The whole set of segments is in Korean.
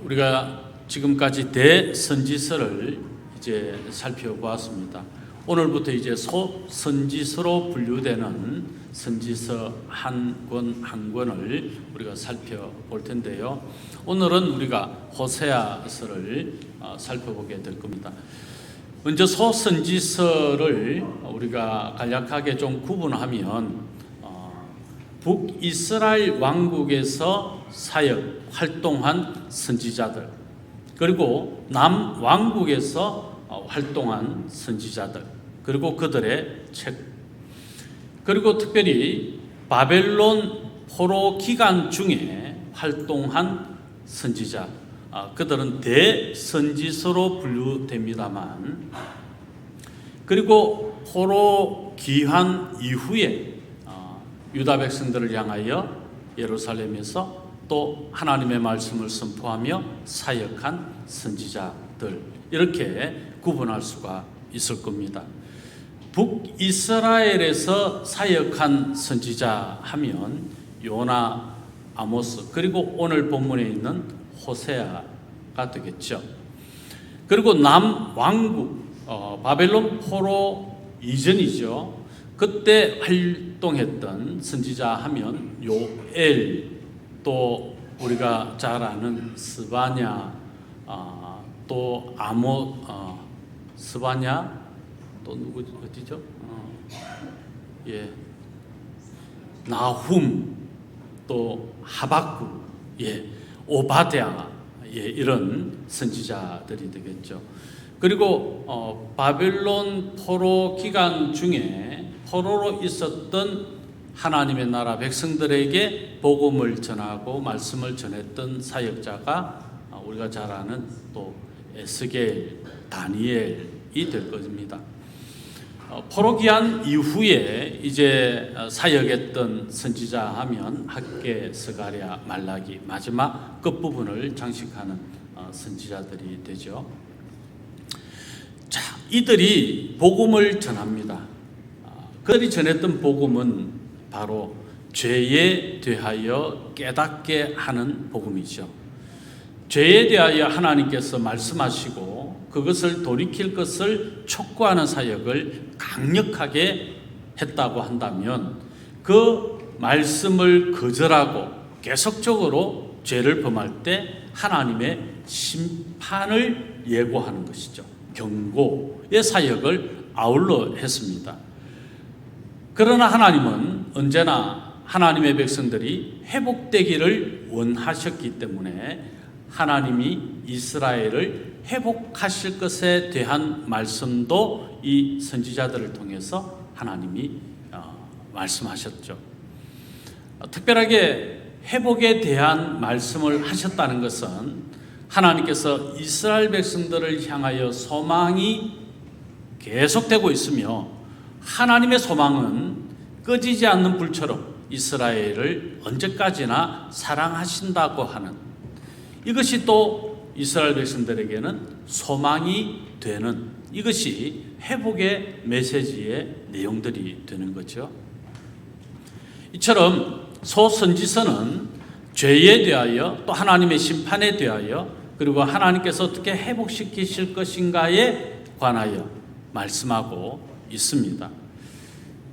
우리가 지금까지 대선지서를 이제 살펴보았습니다. 오늘부터 이제 소선지서로 분류되는 선지서 한 권 한 권을 우리가 살펴볼 텐데요. 오늘은 우리가 호세아서를 살펴보게 될 겁니다. 먼저 소선지서를 우리가 간략하게 좀 구분하면 북이스라엘 왕국에서 사역 활동한 선지자들, 그리고 남왕국에서 활동한 선지자들, 그리고 그들의 책, 그리고 특별히 바벨론 포로 기간 중에 활동한 선지자, 그들은 대선지서로 분류됩니다만, 그리고 포로 귀환 이후에 유다 백성들을 향하여 예루살렘에서 또 하나님의 말씀을 선포하며 사역한 선지자들, 이렇게 구분할 수가 있을 겁니다. 북이스라엘에서 사역한 선지자 하면 요나, 아모스, 그리고 오늘 본문에 있는 호세아가 되겠죠. 그리고 남왕국, 바벨론 포로 이전이죠. 그때 활동했던 선지자 하면 요엘, 또 우리가 잘 아는 스바냐, 또 스바냐, 또 누구 어디죠? 나훔, 또 하박국, 오바댜, 이런 선지자들이 되겠죠. 그리고 바벨론 포로 기간 중에 포로로 있었던 하나님의 나라 백성들에게 복음을 전하고 말씀을 전했던 사역자가 우리가 잘 아는 또 에스겔, 다니엘이 될 것입니다. 포로 기한 이후에 이제 사역했던 선지자 하면 학개, 스가랴, 말라기, 마지막 끝부분을 장식하는 선지자들이 되죠. 자, 이들이 복음을 전합니다. 그들이 전했던 복음은 바로 죄에 대하여 깨닫게 하는 복음이죠. 죄에 대하여 하나님께서 말씀하시고 그것을 돌이킬 것을 촉구하는 사역을 강력하게 했다고 한다면, 그 말씀을 거절하고 계속적으로 죄를 범할 때 하나님의 심판을 예고하는 것이죠. 경고의 사역을 아울러 했습니다. 그러나 하나님은 언제나 하나님의 백성들이 회복되기를 원하셨기 때문에 하나님이 이스라엘을 회복하실 것에 대한 말씀도 이 선지자들을 통해서 하나님이 말씀하셨죠. 특별하게 회복에 대한 말씀을 하셨다는 것은 하나님께서 이스라엘 백성들을 향하여 소망이 계속되고 있으며, 하나님의 소망은 꺼지지 않는 불처럼 이스라엘을 언제까지나 사랑하신다고 하는, 이것이 또 이스라엘 백성들에게는 소망이 되는, 이것이 회복의 메시지의 내용들이 되는 거죠. 이처럼 소선지서는 죄에 대하여, 또 하나님의 심판에 대하여, 그리고 하나님께서 어떻게 회복시키실 것인가에 관하여 말씀하고 있습니다.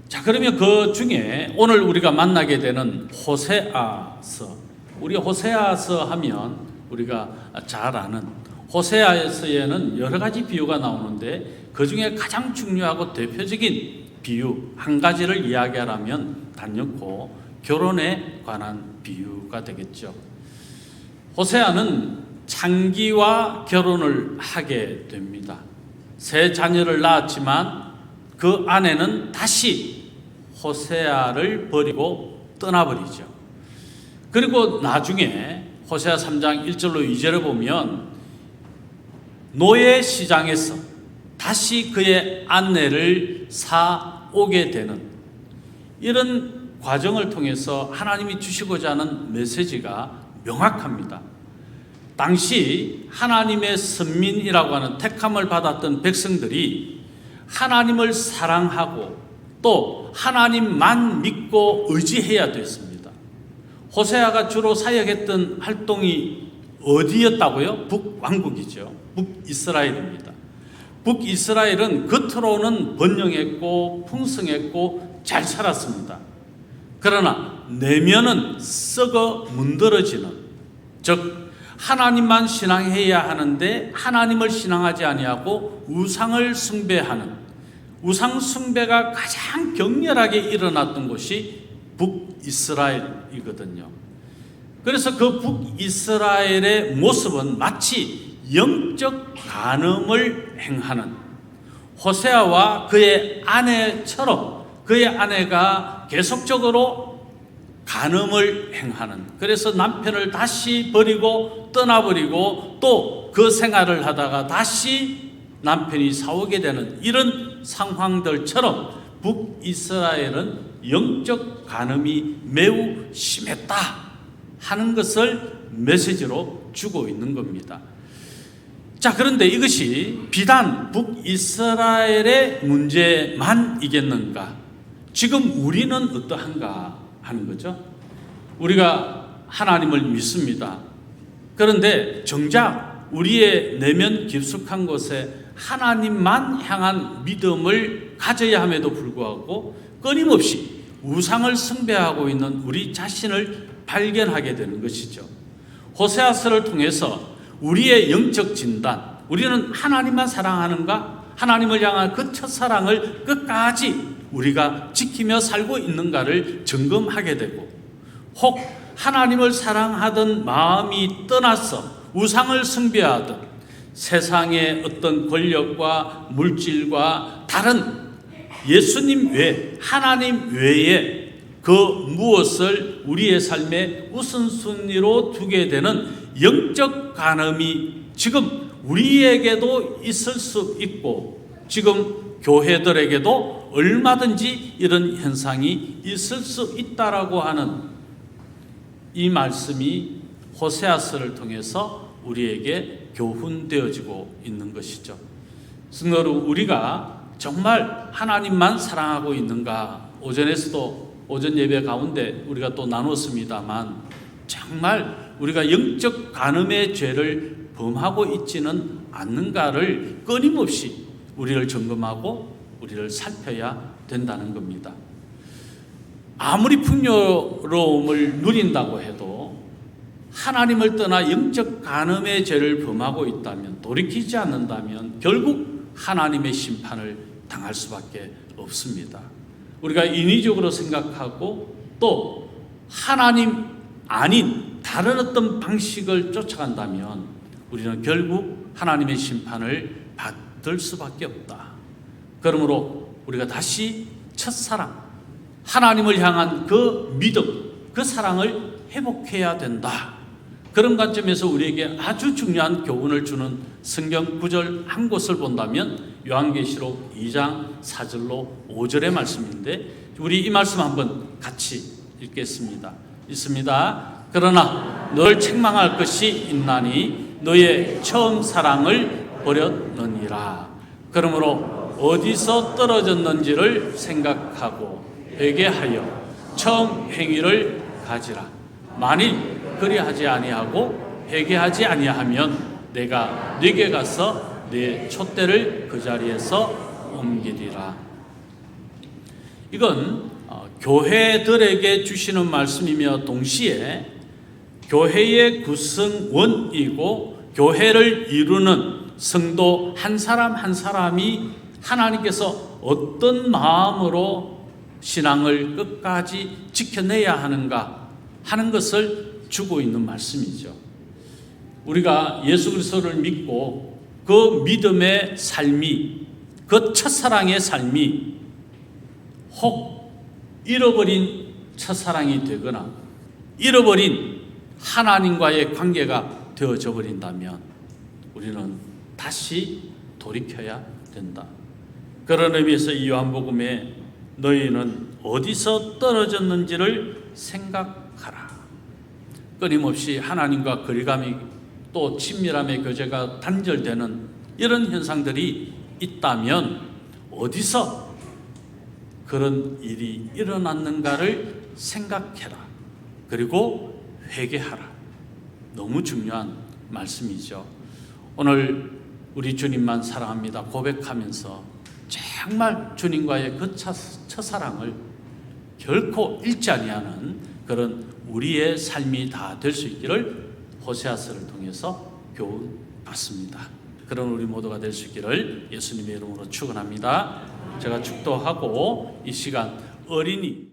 자, 그러면 그 중에 오늘 우리가 만나게 되는 호세아서, 우리 호세아서 하면 우리가 잘 아는 호세아서에는 여러 가지 비유가 나오는데, 그 중에 가장 중요하고 대표적인 비유 한 가지를 이야기하라면 단연코 결혼에 관한 비유가 되겠죠. 호세아는 창기와 결혼을 하게 됩니다. 세 자녀를 낳았지만 그 아내는 다시 호세아를 버리고 떠나버리죠. 그리고 나중에 호세아 3장 1절로 2절을 보면 노예 시장에서 다시 그의 아내를 사오게 되는, 이런 과정을 통해서 하나님이 주시고자 하는 메시지가 명확합니다. 당시 하나님의 선민이라고 하는 택함을 받았던 백성들이 하나님을 사랑하고 또 하나님만 믿고 의지해야 됐습니다. 호세아가 주로 사역했던 활동이 어디였다고요? 북왕국이죠. 북이스라엘입니다. 북이스라엘은 겉으로는 번영했고 풍성했고 잘 살았습니다. 그러나 내면은 썩어 문드러지는, 즉 하나님만 신앙해야 하는데 하나님을 신앙하지 아니하고 우상을 숭배하는, 우상 숭배가 가장 격렬하게 일어났던 곳이 북이스라엘이거든요. 그래서 그 북이스라엘의 모습은 마치 영적 간음을 행하는 호세아와 그의 아내처럼, 그의 아내가 계속적으로 간음을 행하는, 그래서 남편을 다시 버리고 떠나버리고 또 그 생활을 하다가 다시 남편이 사오게 되는 이런 상황들처럼 북이스라엘은 영적 간음이 매우 심했다 하는 것을 메시지로 주고 있는 겁니다. 자, 그런데 이것이 비단 북이스라엘의 문제만이겠는가? 지금 우리는 어떠한가 하는 거죠. 우리가 하나님을 믿습니다. 그런데 정작 우리의 내면 깊숙한 곳에 하나님만 향한 믿음을 가져야 함에도 불구하고 끊임없이 우상을 숭배하고 있는 우리 자신을 발견하게 되는 것이죠. 호세아서를 통해서 우리의 영적 진단, 우리는 하나님만 사랑하는가? 하나님을 향한 그 첫사랑을 끝까지 우리가 지키며 살고 있는가를 점검하게 되고, 혹 하나님을 사랑하던 마음이 떠나서 우상을 숭배하던 세상의 어떤 권력과 물질과 다른 예수님 외, 하나님 외에 그 무엇을 우리의 삶의 우선순위로 두게 되는 영적 간음이 지금 우리에게도 있을 수 있고, 지금 교회들에게도 얼마든지 이런 현상이 있을 수 있다라고 하는 이 말씀이 호세아서를 통해서 우리에게 교훈되어지고 있는 것이죠. 성도로 우리가 정말 하나님만 사랑하고 있는가? 오전에서도 오전 예배 가운데 우리가 또 나눴습니다만, 정말 우리가 영적 간음의 죄를 범하고 있지는 않는가를 끊임없이 우리를 점검하고 우리를 살펴야 된다는 겁니다. 아무리 풍요로움을 누린다고 해도 하나님을 떠나 영적 간음의 죄를 범하고 있다면, 돌이키지 않는다면 결국 하나님의 심판을 당할 수밖에 없습니다. 우리가 인위적으로 생각하고 또 하나님 아닌 다른 어떤 방식을 쫓아간다면 우리는 결국 하나님의 심판을 받을 수밖에 없다. 그러므로 우리가 다시 첫사랑, 하나님을 향한 그 믿음, 그 사랑을 회복해야 된다. 그런 관점에서 우리에게 아주 중요한 교훈을 주는 성경 구절 한 곳을 본다면 요한계시록 2장 4절로 5절의 말씀인데, 우리 이 말씀 한번 같이 읽겠습니다. 있습니다. 그러나 널 책망할 것이 있나니 너의 처음 사랑을 버렸느니라. 그러므로 어디서 떨어졌는지를 생각하고 회개하여 처음 행위를 가지라. 만일 그리하지 아니하고 회개하지 아니하면 내가 네게 가서 네 촛대를 그 자리에서 옮기리라. 이건 교회들에게 주시는 말씀이며 동시에 교회의 구성원이고 교회를 이루는 성도 한 사람 한 사람이 하나님께서 어떤 마음으로 신앙을 끝까지 지켜내야 하는가 하는 것을 주고 있는 말씀이죠. 우리가 예수 그리스도를 믿고 그 믿음의 삶이, 그 첫사랑의 삶이 혹 잃어버린 첫사랑이 되거나 잃어버린 하나님과의 관계가 되어져 버린다면 우리는 다시 돌이켜야 된다. 그런 의미에서 이 요한복음에 너희는 어디서 떨어졌는지를 생각하라. 끊임없이 하나님과 거리감이, 또 친밀함의 교제가 단절되는 이런 현상들이 있다면 어디서 그런 일이 일어났는가를 생각해라. 그리고 회개하라. 너무 중요한 말씀이죠. 오늘 우리 주님만 사랑합니다 고백하면서 정말 주님과의 그 첫사랑을 결코 잃지 아니하는 그런 우리의 삶이 다 될 수 있기를 호세아서를 통해서 교훈 받습니다. 그런 우리 모두가 될 수 있기를 예수님의 이름으로 축원합니다. 제가 축도하고 이 시간 어린이